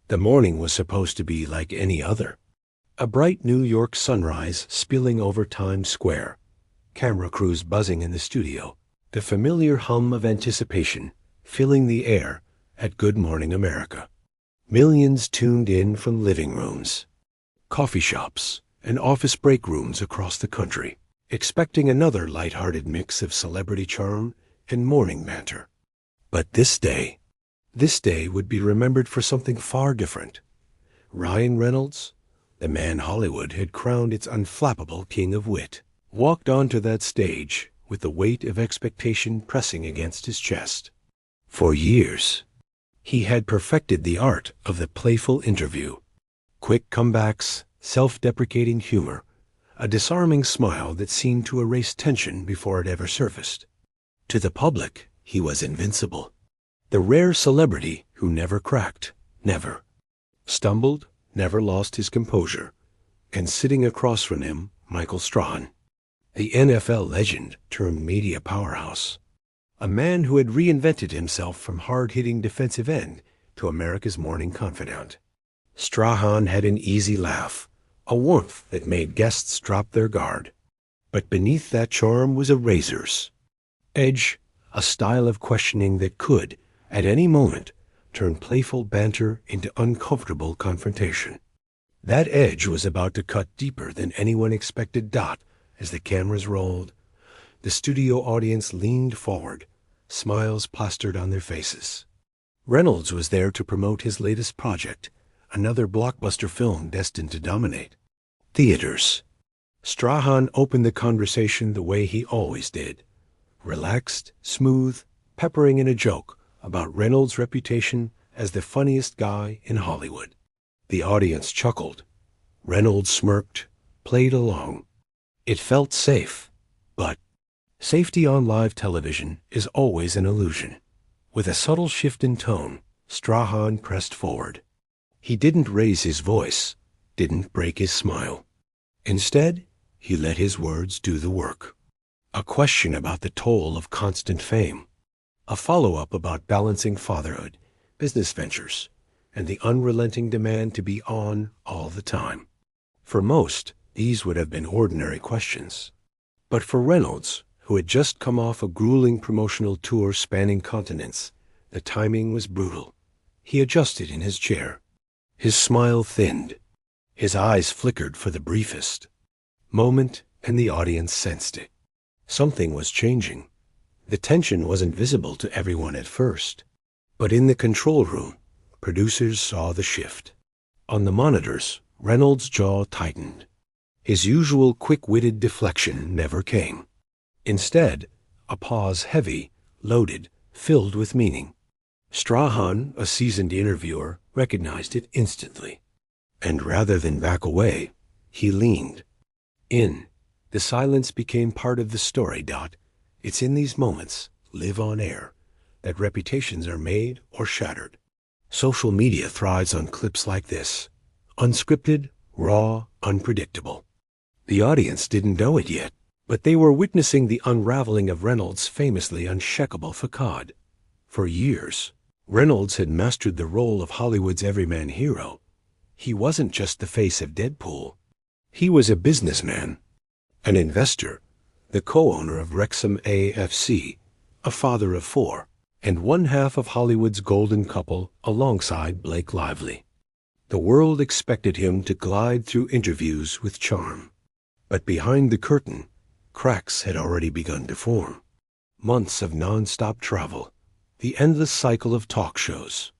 The morning was supposed to be like any other. A bright New York sunrise spilling over Times Square, camera crews buzzing in the studio, the familiar hum of anticipation filling the air at Good Morning America. Millions tuned in from living rooms, coffee shops, and office break rooms across the country, expecting another light-hearted mix of celebrity charm and morning banter. But this day would be remembered for something far different. Ryan Reynolds, the man Hollywood had crowned its unflappable king of wit, walked onto that stage with the weight of expectation pressing against his chest. For years, he had perfected the art of the playful interview. Quick comebacks, self-deprecating humor, a disarming smile that seemed to erase tension before it ever surfaced. To the public, he was invincible. The rare celebrity who never cracked, never stumbled, never lost his composure. And sitting across from him, Michael Strahan, the NFL legend turned media powerhouse. A man who had reinvented himself from hard-hitting defensive end to America's morning confidant. Strahan had an easy laugh, a warmth that made guests drop their guard. But beneath that charm was a razor's edge, a style of questioning that could, at any moment, turn playful banter into uncomfortable confrontation. That edge was about to cut deeper than anyone expected. As the cameras rolled, the studio audience leaned forward, smiles plastered on their faces. Reynolds was there to promote his latest project, another blockbuster film destined to dominate theaters. Strahan opened the conversation the way he always did, relaxed, smooth, peppering in a joke about Reynolds' reputation as the funniest guy in Hollywood. The audience chuckled. Reynolds smirked, played along. It felt safe, but safety on live television is always an illusion. With a subtle shift in tone, Strahan pressed forward. He didn't raise his voice, didn't break his smile. Instead, he let his words do the work. A question about the toll of constant fame. A follow-up about balancing fatherhood, business ventures, and the unrelenting demand to be on all the time. For most, these would have been ordinary questions. But for Reynolds, who had just come off a grueling promotional tour spanning continents, the timing was brutal. He adjusted in his chair. His smile thinned. His eyes flickered for the briefest moment, and the audience sensed it. Something was changing. The tension wasn't visible to everyone at first. But in the control room, producers saw the shift. On the monitors, Reynolds' jaw tightened. His usual quick-witted deflection never came. Instead, a pause heavy, loaded, filled with meaning. Strahan, a seasoned interviewer, recognized it instantly. And rather than back away, he leaned in. The silence became part of the story. It's in these moments, live on air, that reputations are made or shattered. Social media thrives on clips like this. Unscripted, raw, unpredictable. The audience didn't know it yet, but they were witnessing the unraveling of Reynolds' famously unshakable facade. For years, Reynolds had mastered the role of Hollywood's everyman hero. He wasn't just the face of Deadpool. He was a businessman, an investor, the co-owner of Wrexham AFC, a father of 4, and one half of Hollywood's golden couple alongside Blake Lively. The world expected him to glide through interviews with charm. But behind the curtain, cracks had already begun to form. Months of non-stop travel, the endless cycle of talk shows,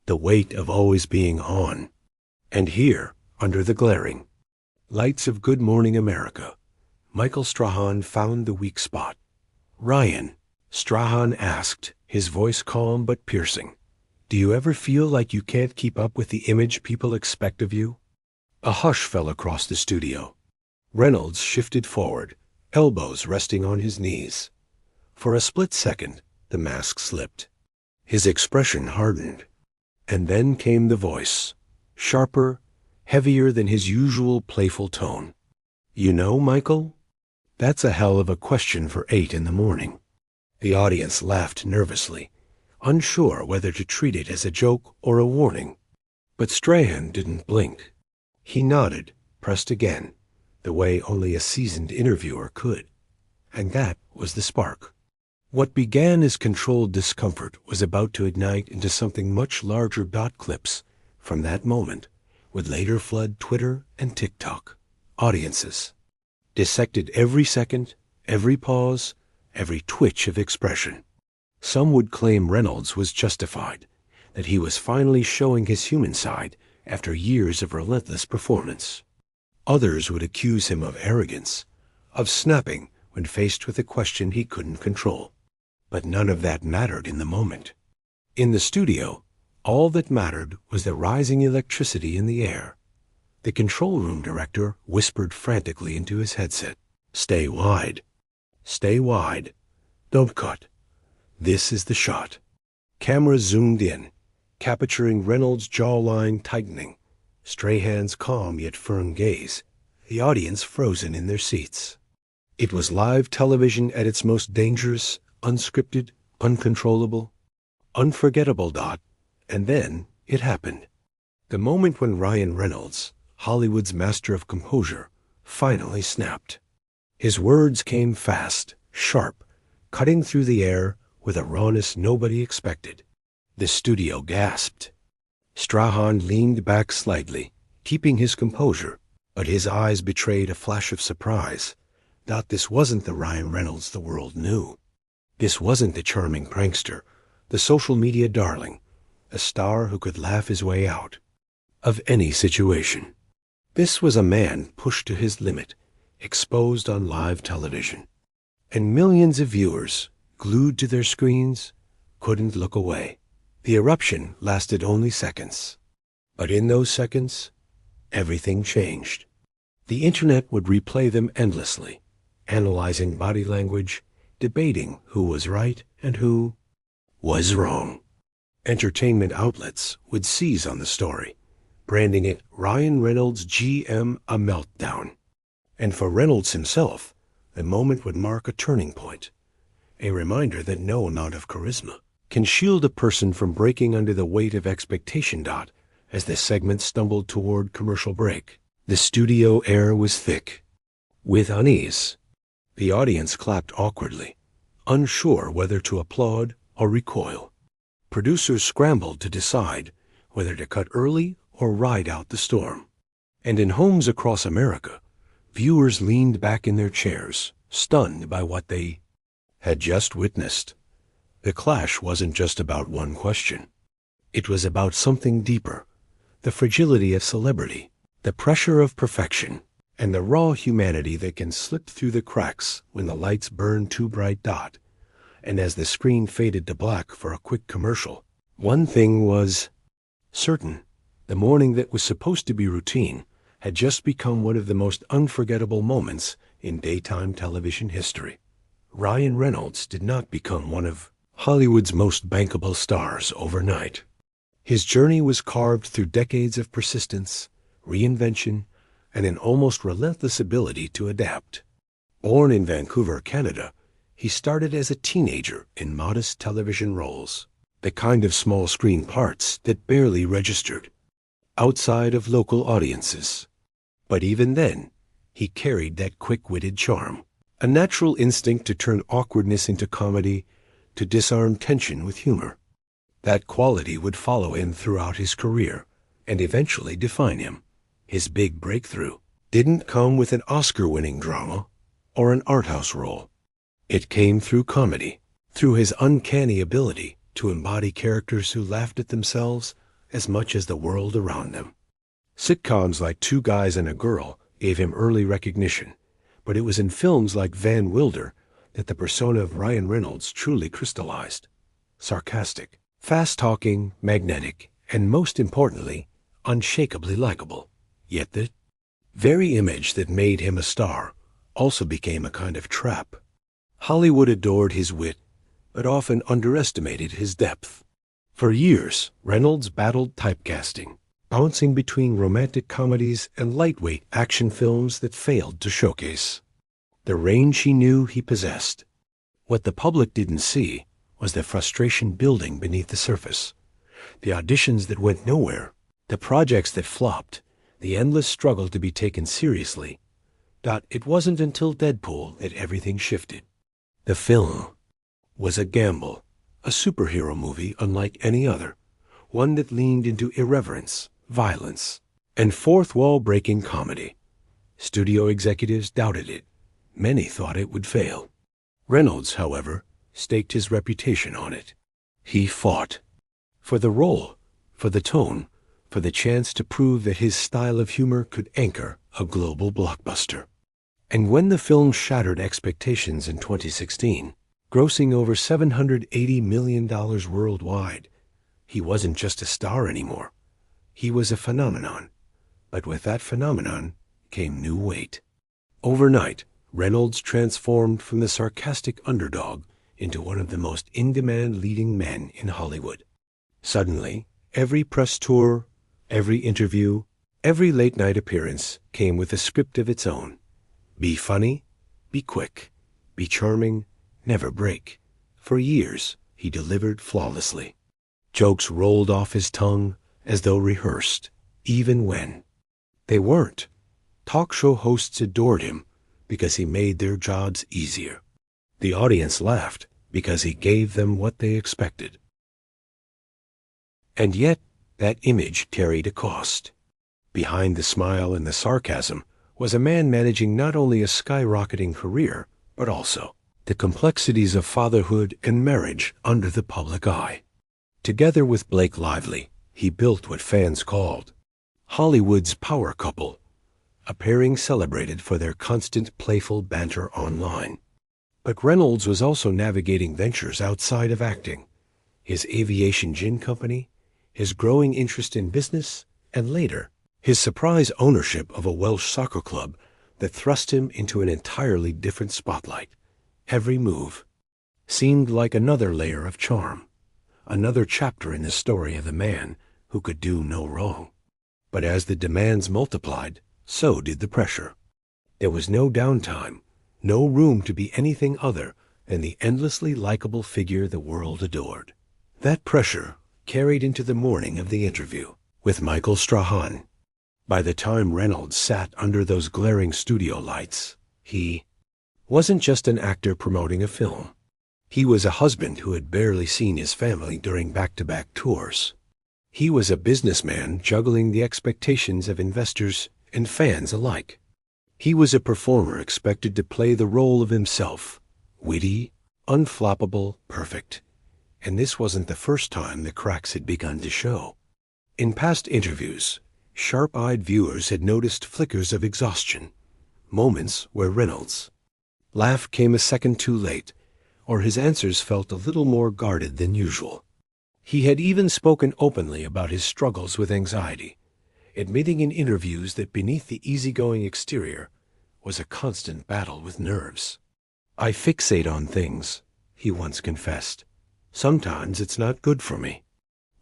the weight of always being on. And here, under the glaring lights of Good Morning America, Michael Strahan found the weak spot. "Ryan," Strahan asked, his voice calm but piercing, "do you ever feel like you can't keep up with the image people expect of you?" A hush fell across the studio. Reynolds shifted forward, elbows resting on his knees. For a split second, the mask slipped. His expression hardened. And then came the voice, sharper, heavier than his usual playful tone. "You know, Michael, that's a hell of a question for 8 in the morning." The audience laughed nervously, unsure whether to treat it as a joke or a warning. But Strahan didn't blink. He nodded, pressed again, the way only a seasoned interviewer could. And that was the spark. What began as controlled discomfort was about to ignite into something much larger. Clips from that moment would later flood Twitter and TikTok. Audiences dissected every second, every pause, every twitch of expression. Some would claim Reynolds was justified, that he was finally showing his human side after years of relentless performance. Others would accuse him of arrogance, of snapping when faced with a question he couldn't control. But none of that mattered in the moment. In the studio, all that mattered was the rising electricity in the air. The control room director whispered frantically into his headset, "Stay wide. Stay wide. Don't cut. This is the shot." Cameras zoomed in, capturing Reynolds' jawline tightening, Strahan's calm yet firm gaze, the audience frozen in their seats. It was live television at its most dangerous, unscripted, uncontrollable, unforgettable. And then it happened. The moment when Ryan Reynolds, Hollywood's master of composure, finally snapped. His words came fast, sharp, cutting through the air with a rawness nobody expected. The studio gasped. Strahan leaned back slightly, keeping his composure, but his eyes betrayed a flash of surprise. This wasn't the Ryan Reynolds the world knew. This wasn't the charming prankster, the social media darling, a star who could laugh his way out of any situation. This was a man pushed to his limit, exposed on live television. And millions of viewers, glued to their screens, couldn't look away. The eruption lasted only seconds. But in those seconds, everything changed. The internet would replay them endlessly, analyzing body language, debating who was right and who was wrong. Entertainment outlets would seize on the story, branding it Ryan Reynolds' GM a meltdown. And for Reynolds himself, the moment would mark a turning point, a reminder that no amount of charisma can shield a person from breaking under the weight of expectation. As the segment stumbled toward commercial break, the studio air was thick with unease. The audience clapped awkwardly, unsure whether to applaud or recoil. Producers scrambled to decide whether to cut early or ride out the storm. And in homes across America, viewers leaned back in their chairs, stunned by what they had just witnessed. The clash wasn't just about one question. It was about something deeper, the fragility of celebrity, the pressure of perfection, and the raw humanity that can slip through the cracks when the lights burn too bright. And as the screen faded to black for a quick commercial, one thing was certain. The morning that was supposed to be routine had just become one of the most unforgettable moments in daytime television history. Ryan Reynolds did not become one of Hollywood's most bankable stars overnight. His journey was carved through decades of persistence, reinvention, and an almost relentless ability to adapt. Born in Vancouver, Canada, he started as a teenager in modest television roles, the kind of small-screen parts that barely registered outside of local audiences. But even then, he carried that quick-witted charm, a natural instinct to turn awkwardness into comedy, to disarm tension with humor. That quality would follow him throughout his career and eventually define him. His big breakthrough didn't come with an Oscar-winning drama or an art house role. It came through comedy, through his uncanny ability to embody characters who laughed at themselves as much as the world around them. Sitcoms like Two Guys and a Girl gave him early recognition, but it was in films like Van Wilder that the persona of Ryan Reynolds truly crystallized. Sarcastic, fast-talking, magnetic, and most importantly, unshakably likable. Yet the very image that made him a star also became a kind of trap. Hollywood adored his wit, but often underestimated his depth. For years, Reynolds battled typecasting, bouncing between romantic comedies and lightweight action films that failed to showcase the range he knew he possessed. What the public didn't see was the frustration building beneath the surface, the auditions that went nowhere, The projects that flopped, the endless struggle to be taken seriously. It wasn't until Deadpool that everything shifted. The film was a gamble, a superhero movie unlike any other, one that leaned into irreverence, violence, and fourth-wall breaking comedy. Studio executives doubted it. Many thought it would fail. Reynolds, however, staked his reputation on it. He fought. For the role, for the tone, for the chance to prove that his style of humor could anchor a global blockbuster. And when the film shattered expectations in 2016, grossing over $780 million worldwide, he wasn't just a star anymore. He was a phenomenon. But with that phenomenon came new weight. Overnight, Reynolds transformed from the sarcastic underdog into one of the most in-demand leading men in Hollywood. Suddenly, every press tour, every interview, every late-night appearance came with a script of its own. Be funny, be quick, be charming, never break. For years, he delivered flawlessly. Jokes rolled off his tongue as though rehearsed, even when they weren't. Talk show hosts adored him because he made their jobs easier. The audience laughed because he gave them what they expected. And yet, that image carried a cost. Behind the smile and the sarcasm was a man managing not only a skyrocketing career, but also the complexities of fatherhood and marriage under the public eye. Together with Blake Lively, he built what fans called Hollywood's power couple, a pairing celebrated for their constant playful banter online. But Reynolds was also navigating ventures outside of acting, his aviation gin company, his growing interest in business, and later, his surprise ownership of a Welsh soccer club that thrust him into an entirely different spotlight. Every move seemed like another layer of charm, another chapter in the story of the man who could do no wrong. But as the demands multiplied, so did the pressure. There was no downtime, no room to be anything other than the endlessly likable figure the world adored. That pressure carried into the morning of the interview with Michael Strahan. By the time Reynolds sat under those glaring studio lights, he wasn't just an actor promoting a film. He was a husband who had barely seen his family during back-to-back tours. He was a businessman juggling the expectations of investors and fans alike. He was a performer expected to play the role of himself, witty, unflappable, perfect. And this wasn't the first time the cracks had begun to show. In past interviews, sharp-eyed viewers had noticed flickers of exhaustion, moments where Reynolds' laugh came a second too late, or his answers felt a little more guarded than usual. He had even spoken openly about his struggles with anxiety, admitting in interviews that beneath the easygoing exterior was a constant battle with nerves. "I fixate on things," he once confessed. "Sometimes it's not good for me."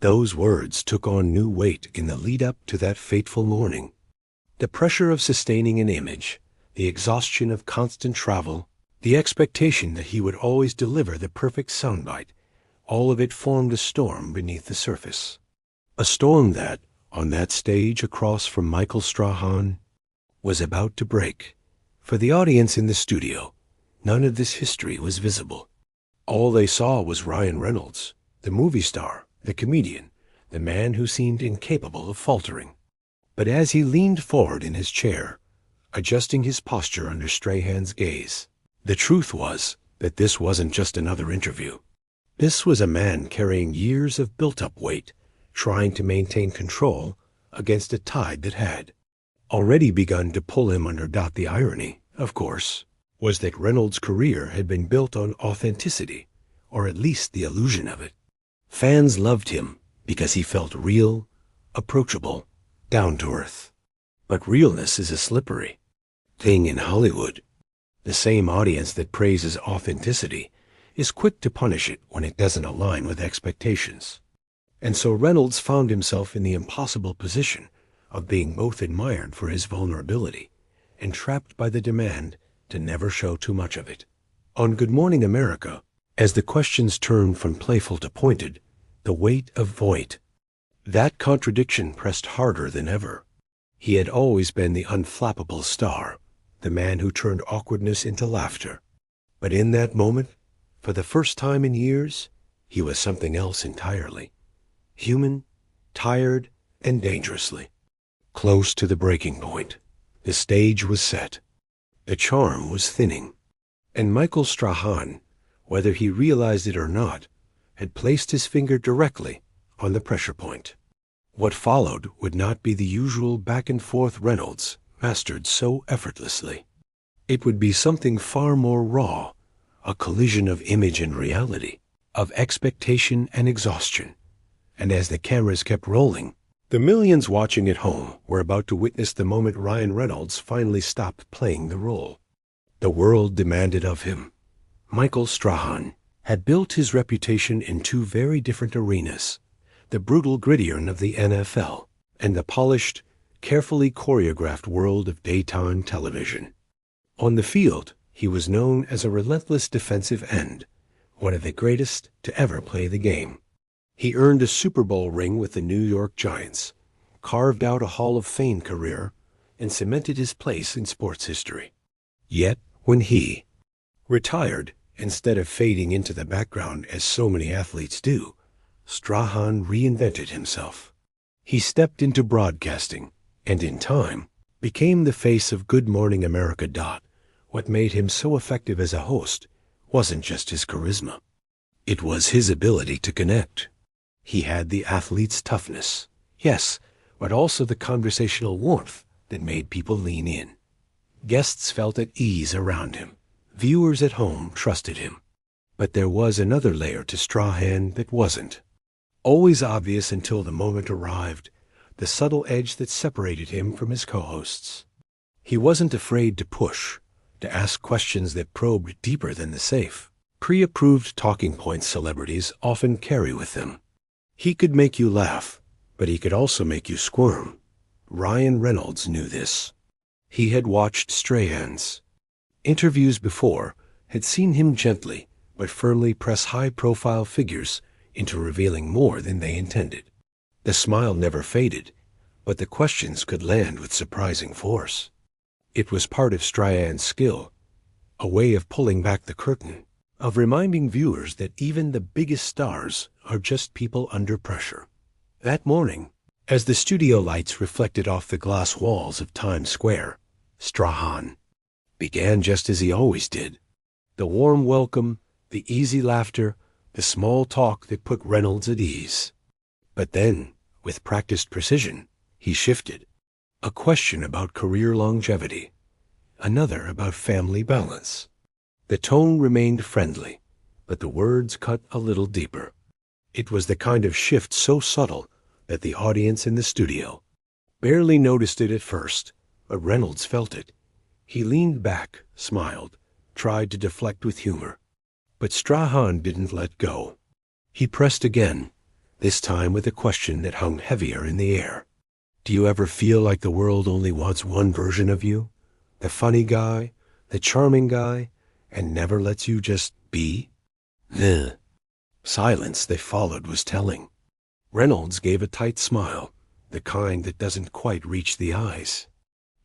Those words took on new weight in the lead-up to that fateful morning. The pressure of sustaining an image, the exhaustion of constant travel, the expectation that he would always deliver the perfect soundbite, all of it formed a storm beneath the surface. A storm that, on that stage across from Michael Strahan, was about to break. For the audience in the studio, none of this history was visible. All they saw was Ryan Reynolds, the movie star, the comedian, the man who seemed incapable of faltering. But as he leaned forward in his chair, adjusting his posture under Strahan's gaze, the truth was that this wasn't just another interview. This was a man carrying years of built-up weight, trying to maintain control against a tide that had already begun to pull him under. The irony, of course, was that Reynolds' career had been built on authenticity, or at least the illusion of it. Fans loved him because he felt real, approachable, down to earth. But realness is a slippery thing in Hollywood. The same audience that praises authenticity is quick to punish it when it doesn't align with expectations. And so Reynolds found himself in the impossible position of being both admired for his vulnerability and trapped by the demand to never show too much of it. On Good Morning America, as the questions turned from playful to pointed, the weight of void That contradiction pressed harder than ever. He had always been the unflappable star, the man who turned awkwardness into laughter. But in that moment, for the first time in years, he was something else entirely. Human, tired, and dangerously close to the breaking point. The stage was set. The charm was thinning. And Michael Strahan, whether he realized it or not, had placed his finger directly on the pressure point. What followed would not be the usual back-and-forth Reynolds mastered so effortlessly. It would be something far more raw, a collision of image and reality, of expectation and exhaustion. And as the cameras kept rolling, the millions watching at home were about to witness the moment Ryan Reynolds finally stopped playing the role. The world demanded of him. Michael Strahan had built his reputation in two very different arenas, the brutal gridiron of the NFL and the polished, carefully choreographed world of daytime television. On the field, he was known as a relentless defensive end, one of the greatest to ever play the game. He earned a Super Bowl ring with the New York Giants, carved out a Hall of Fame career, and cemented his place in sports history. Yet, when he retired, instead of fading into the background as so many athletes do, Strahan reinvented himself. He stepped into broadcasting, and in time, became the face of Good Morning America. What made him so effective as a host wasn't just his charisma. It was his ability to connect. He had the athlete's toughness, yes, but also the conversational warmth that made people lean in. Guests felt at ease around him. Viewers at home trusted him. But there was another layer to Strahan that wasn't always obvious until the moment arrived, the subtle edge that separated him from his co-hosts. He wasn't afraid to push, to ask questions that probed deeper than the safe, pre-approved talking points celebrities often carry with them. He could make you laugh, but he could also make you squirm. Ryan Reynolds knew this. He had watched Strahan's interviews before, had seen him gently but firmly press high-profile figures into revealing more than they intended. The smile never faded, but the questions could land with surprising force. It was part of Strahan's skill, a way of pulling back the curtain, of reminding viewers that even the biggest stars are just people under pressure. That morning, as the studio lights reflected off the glass walls of Times Square, Strahan began just as he always did. The warm welcome, the easy laughter, the small talk that put Reynolds at ease. But then, with practiced precision, he shifted. A question about career longevity, another about family balance. The tone remained friendly, but the words cut a little deeper. It was the kind of shift so subtle that the audience in the studio barely noticed it at first, but Reynolds felt it. He leaned back, smiled, tried to deflect with humor. But Strahan didn't let go. He pressed again, this time with a question that hung heavier in the air. Do you ever feel like the world only wants one version of you? The funny guy, the charming guy, and never lets you just be? The silence that followed was telling. Reynolds gave a tight smile, the kind that doesn't quite reach the eyes.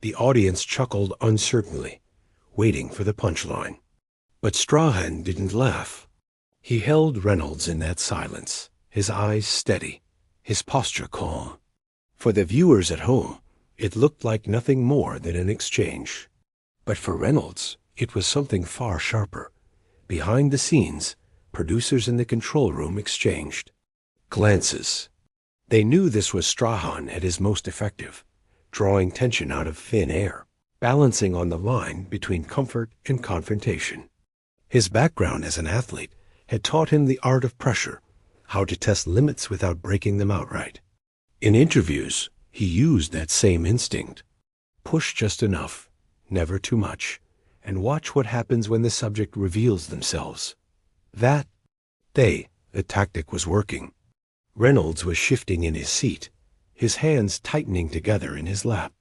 The audience chuckled uncertainly, waiting for the punchline. But Strahan didn't laugh. He held Reynolds in that silence, his eyes steady, his posture calm. For the viewers at home, it looked like nothing more than an exchange. But for Reynolds, it was something far sharper. Behind the scenes, producers in the control room exchanged glances. They knew this was Strahan at his most effective, drawing tension out of thin air, balancing on the line between comfort and confrontation. His background as an athlete had taught him the art of pressure, how to test limits without breaking them outright. In interviews, he used that same instinct. Push just enough, never too much, and watch what happens when the subject reveals themselves. The tactic was working. Reynolds was shifting in his seat, his hands tightening together in his lap.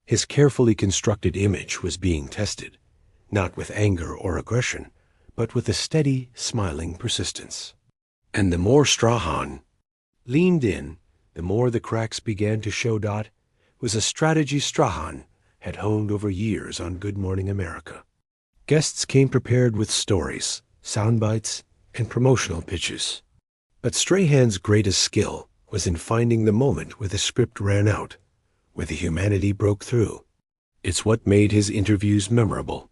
His carefully constructed image was being tested, not with anger or aggression, but with a steady, smiling persistence. And the more Strahan leaned in, The more the cracks began to show, was a strategy Strahan had honed over years on Good Morning America. Guests came prepared with stories, sound bites, and promotional pitches. But Strahan's greatest skill was in finding the moment where the script ran out, where the humanity broke through. It's what made his interviews memorable.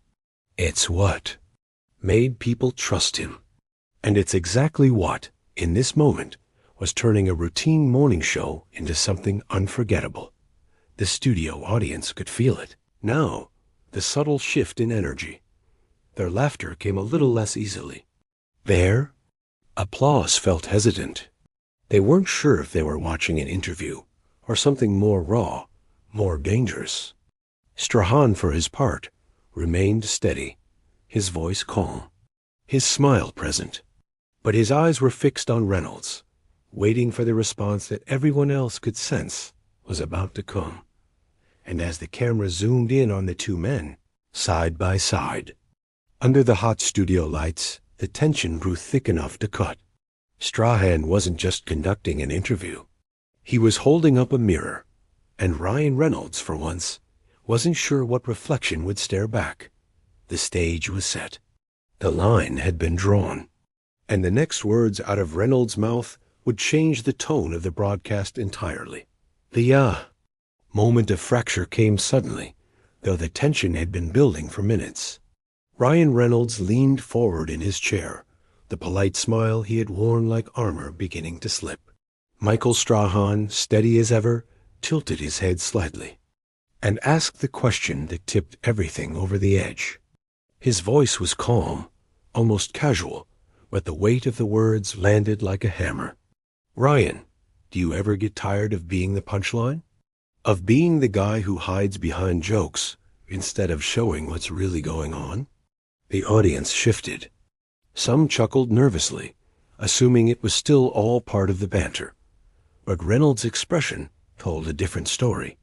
It's what made people trust him. And it's exactly what, in this moment, was turning a routine morning show into something unforgettable. The studio audience could feel it. Now, the subtle shift in energy. Their laughter came a little less easily. Their applause felt hesitant. They weren't sure if they were watching an interview or something more raw, more dangerous. Strahan, for his part, remained steady, his voice calm, his smile present. But his eyes were fixed on Reynolds, waiting for the response that everyone else could sense was about to come. And as the camera zoomed in on the two men, side by side, under the hot studio lights, the tension grew thick enough to cut. Strahan wasn't just conducting an interview. He was holding up a mirror, and Ryan Reynolds, for once, wasn't sure what reflection would stare back. The stage was set. The line had been drawn. And the next words out of Reynolds' mouth would change the tone of the broadcast entirely. The moment of fracture came suddenly, though the tension had been building for minutes. Ryan Reynolds leaned forward in his chair, the polite smile he had worn like armor beginning to slip. Michael Strahan, steady as ever, tilted his head slightly, and asked the question that tipped everything over the edge. His voice was calm, almost casual, but the weight of the words landed like a hammer. Ryan, do you ever get tired of being the punchline? Of being the guy who hides behind jokes instead of showing what's really going on? The audience shifted. Some chuckled nervously, assuming it was still all part of the banter. But Reynolds' expression told a different story.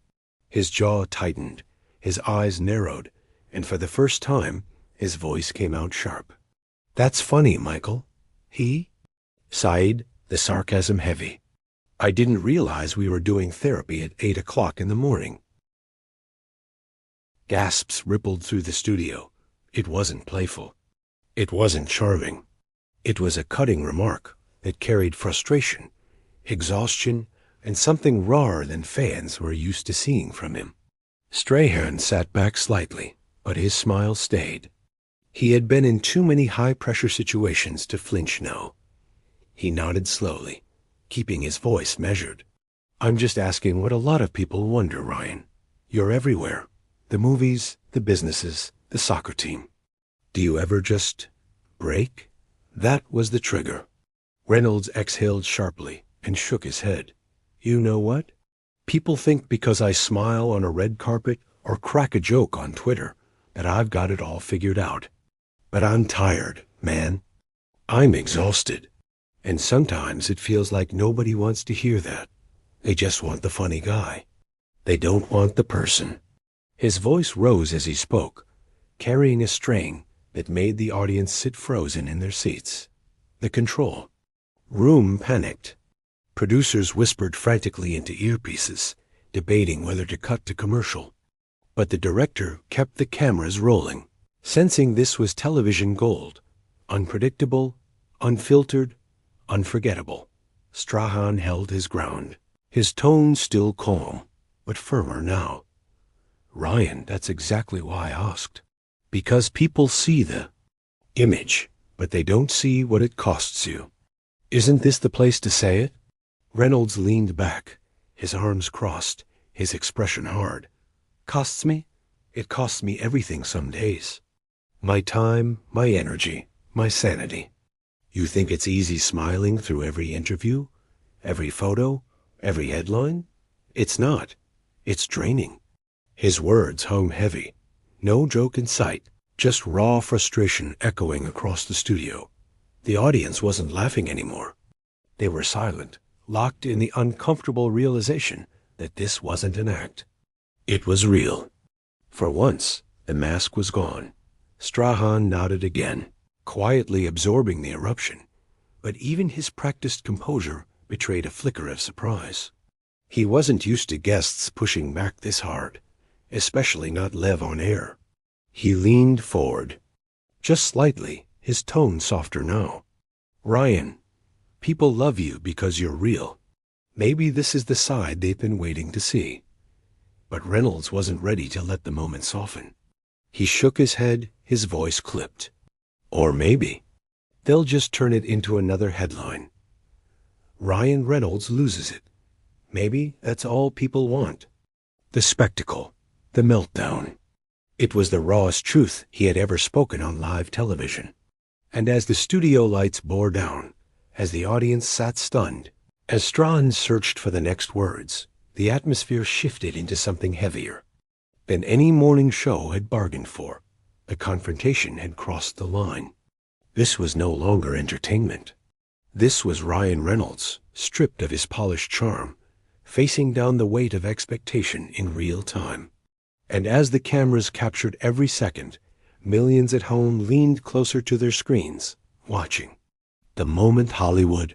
His jaw tightened, his eyes narrowed, and for the first time, his voice came out sharp. That's funny, Michael. He sighed, the sarcasm heavy. I didn't realize we were doing therapy at 8 o'clock in the morning. Gasps rippled through the studio. It wasn't playful. It wasn't charming. It was a cutting remark that carried frustration, exhaustion, and something rawer than fans were used to seeing from him. Strahan sat back slightly, but his smile stayed. He had been in too many high-pressure situations to flinch now. He nodded slowly, keeping his voice measured. I'm just asking what a lot of people wonder, Ryan. You're everywhere. The movies, the businesses, the soccer team. Do you ever just break? That was the trigger. Reynolds exhaled sharply and shook his head. You know what? People think because I smile on a red carpet or crack a joke on Twitter that I've got it all figured out. But I'm tired, man. I'm exhausted. And sometimes it feels like nobody wants to hear that. They just want the funny guy. They don't want the person. His voice rose as he spoke, carrying a strain that made the audience sit frozen in their seats. The control. Room panicked. Producers whispered frantically into earpieces, debating whether to cut to commercial. But the director kept the cameras rolling, sensing this was television gold. Unpredictable, unfiltered, unforgettable. Strahan held his ground, his tone still calm, but firmer now. Ryan, that's exactly why I asked. Because people see the image, but they don't see what it costs you. Isn't this the place to say it? Reynolds leaned back, his arms crossed, his expression hard. Costs me? It costs me everything some days. My time, my energy, my sanity. You think it's easy smiling through every interview, every photo, every headline? It's not. It's draining. His words hung heavy. No joke in sight, just raw frustration echoing across the studio. The audience wasn't laughing anymore. They were silent, locked in the uncomfortable realization that this wasn't an act. It was real. For once, the mask was gone. Strahan nodded again, quietly absorbing the eruption, but even his practiced composure betrayed a flicker of surprise. He wasn't used to guests pushing back this hard, especially not Lev on air. He leaned forward, just slightly, his tone softer now. Ryan, people love you because you're real. Maybe this is the side they've been waiting to see. But Reynolds wasn't ready to let the moment soften. He shook his head, his voice clipped. Or maybe they'll just turn it into another headline. Ryan Reynolds loses it. Maybe that's all people want. The spectacle, the meltdown. It was the rawest truth he had ever spoken on live television. And as the studio lights bore down, as the audience sat stunned, as Strahan searched for the next words, the atmosphere shifted into something heavier than any morning show had bargained for. The confrontation had crossed the line. This was no longer entertainment. This was Ryan Reynolds, stripped of his polished charm, facing down the weight of expectation in real time. And as the cameras captured every second, millions at home leaned closer to their screens, watching. The moment Hollywood's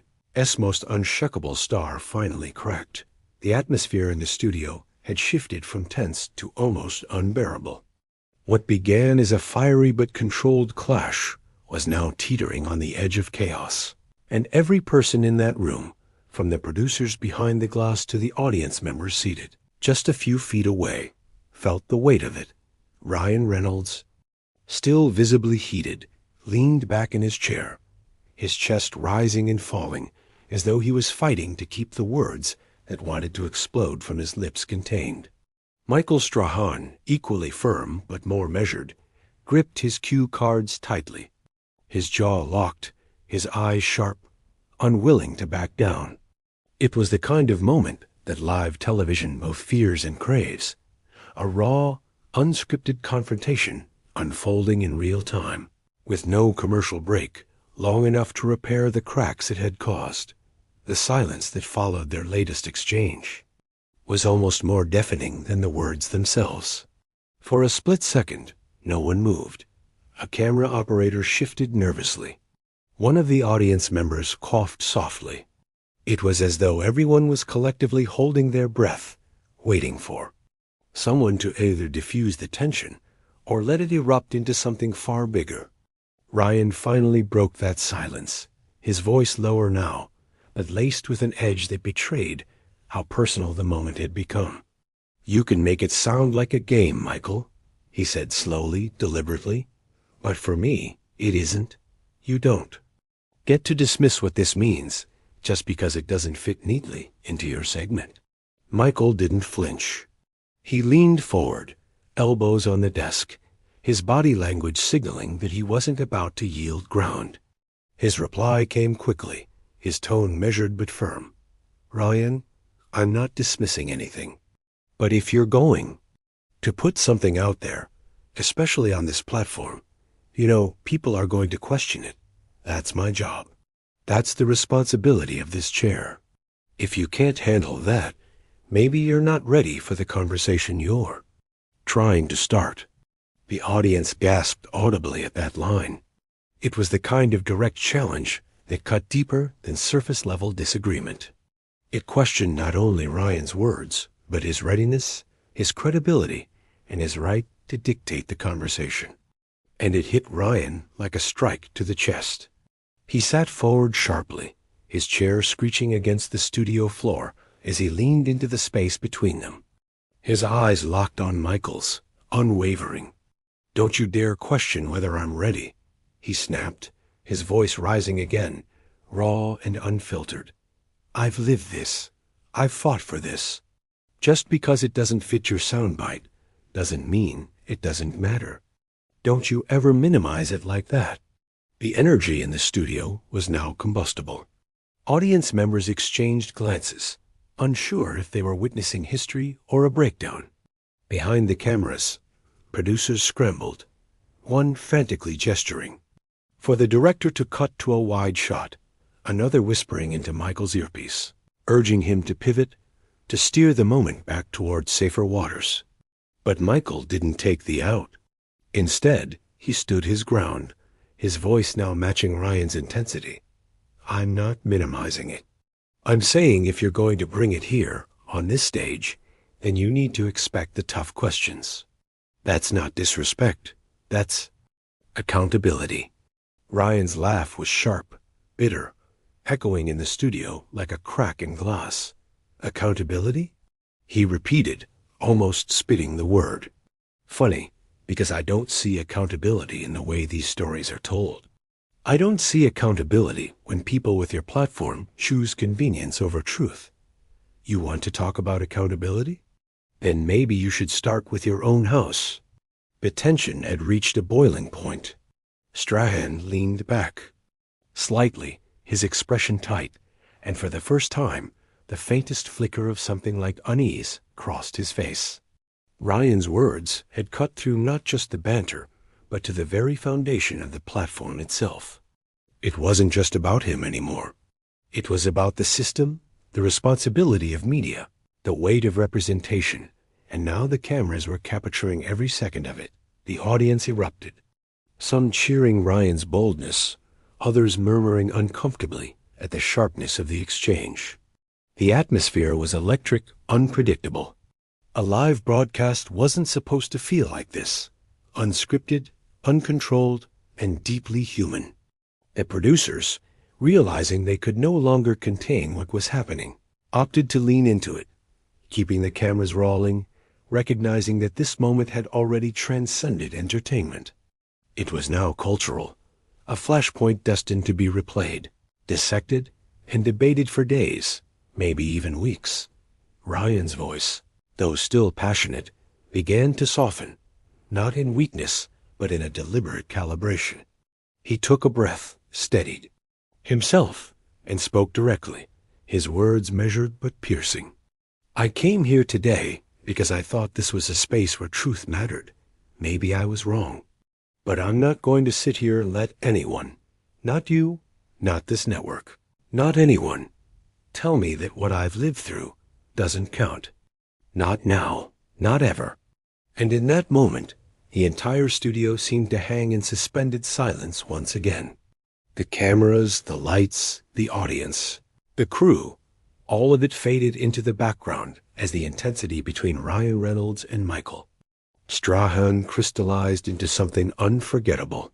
most unshakable star finally cracked, the atmosphere in the studio had shifted from tense to almost unbearable. What began as a fiery but controlled clash was now teetering on the edge of chaos. And every person in that room, from the producers behind the glass to the audience members seated just a few feet away, felt the weight of it. Ryan Reynolds, still visibly heated, leaned back in his chair, his chest rising and falling as though he was fighting to keep the words that wanted to explode from his lips contained. Michael Strahan, equally firm but more measured, gripped his cue cards tightly, his jaw locked, his eyes sharp, unwilling to back down. It was the kind of moment that live television both fears and craves, a raw, unscripted confrontation unfolding in real time, with no commercial break long enough to repair the cracks it had caused. The silence that followed their latest exchange was almost more deafening than the words themselves. For a split second, no one moved. A camera operator shifted nervously. One of the audience members coughed softly. It was as though everyone was collectively holding their breath, waiting for someone to either diffuse the tension or let it erupt into something far bigger. Ryan finally broke that silence, his voice lower now, but laced with an edge that betrayed how personal the moment had become. "You can make it sound like a game, Michael," he said slowly, deliberately. "But for me, it isn't. You don't get to dismiss what this means just because it doesn't fit neatly into your segment." Michael didn't flinch. He leaned forward, elbows on the desk, his body language signaling that he wasn't about to yield ground. His reply came quickly, his tone measured but firm. "Ryan, I'm not dismissing anything. But if you're going to put something out there, especially on this platform, people are going to question it. That's my job. That's the responsibility of this chair. If you can't handle that, maybe you're not ready for the conversation you're trying to start." The audience gasped audibly at that line. It was the kind of direct challenge that cut deeper than surface-level disagreement. It questioned not only Ryan's words, but his readiness, his credibility, and his right to dictate the conversation. And it hit Ryan like a strike to the chest. He sat forward sharply, his chair screeching against the studio floor as he leaned into the space between them. His eyes locked on Michael's, unwavering. "Don't you dare question whether I'm ready," he snapped, his voice rising again, raw and unfiltered. "I've lived this. I've fought for this. Just because it doesn't fit your soundbite doesn't mean it doesn't matter. Don't you ever minimize it like that." The energy in the studio was now combustible. Audience members exchanged glances, unsure if they were witnessing history or a breakdown. Behind the cameras, producers scrambled, one frantically gesturing for the director to cut to a wide shot, another whispering into Michael's earpiece, urging him to pivot, to steer the moment back toward safer waters. But Michael didn't take the out. Instead, he stood his ground, his voice now matching Ryan's intensity. "I'm not minimizing it. I'm saying if you're going to bring it here, on this stage, then you need to expect the tough questions. That's not disrespect. That's accountability. Ryan's laugh was sharp, bitter, echoing in the studio like a crack in glass. Accountability? He repeated, almost spitting the word. Funny, because I don't see accountability in the way these stories are told. I don't see accountability when people with your platform choose convenience over truth. You want to talk about accountability? Then maybe you should start with your own house. The tension had reached a boiling point. Strahan leaned back. Slightly, his expression tight, and for the first time, the faintest flicker of something like unease crossed his face. Ryan's words had cut through not just the banter, but to the very foundation of the platform itself. It wasn't just about him anymore. It was about the system, the responsibility of media, the weight of representation, and now the cameras were capturing every second of it. The audience erupted. Some cheering Ryan's boldness, others murmuring uncomfortably at the sharpness of the exchange. The atmosphere was electric, unpredictable. A live broadcast wasn't supposed to feel like this. Unscripted, uncontrolled, and deeply human. The producers, realizing they could no longer contain what was happening, opted to lean into it, keeping the cameras rolling, recognizing that this moment had already transcended entertainment. It was now cultural, a flashpoint destined to be replayed, dissected, and debated for days, maybe even weeks. Ryan's voice, though still passionate, began to soften, not in weakness, but in a deliberate calibration. He took a breath, steadied himself, and spoke directly, his words measured but piercing. I came here today because I thought this was a space where truth mattered. Maybe I was wrong. But I'm not going to sit here and let anyone, not you, not this network, not anyone, tell me that what I've lived through doesn't count. Not now, not ever. And in that moment, the entire studio seemed to hang in suspended silence once again. The cameras, the lights, the audience, the crew, all of it faded into the background as the intensity between Ryan Reynolds and Michael Strahan crystallized into something unforgettable.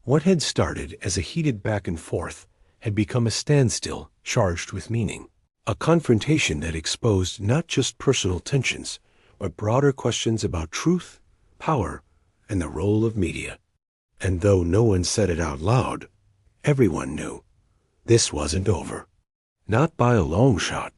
What had started as a heated back and forth had become a standstill charged with meaning, a confrontation that exposed not just personal tensions, but broader questions about truth, power, and the role of media. And though no one said it out loud, everyone knew this wasn't over. Not by a long shot.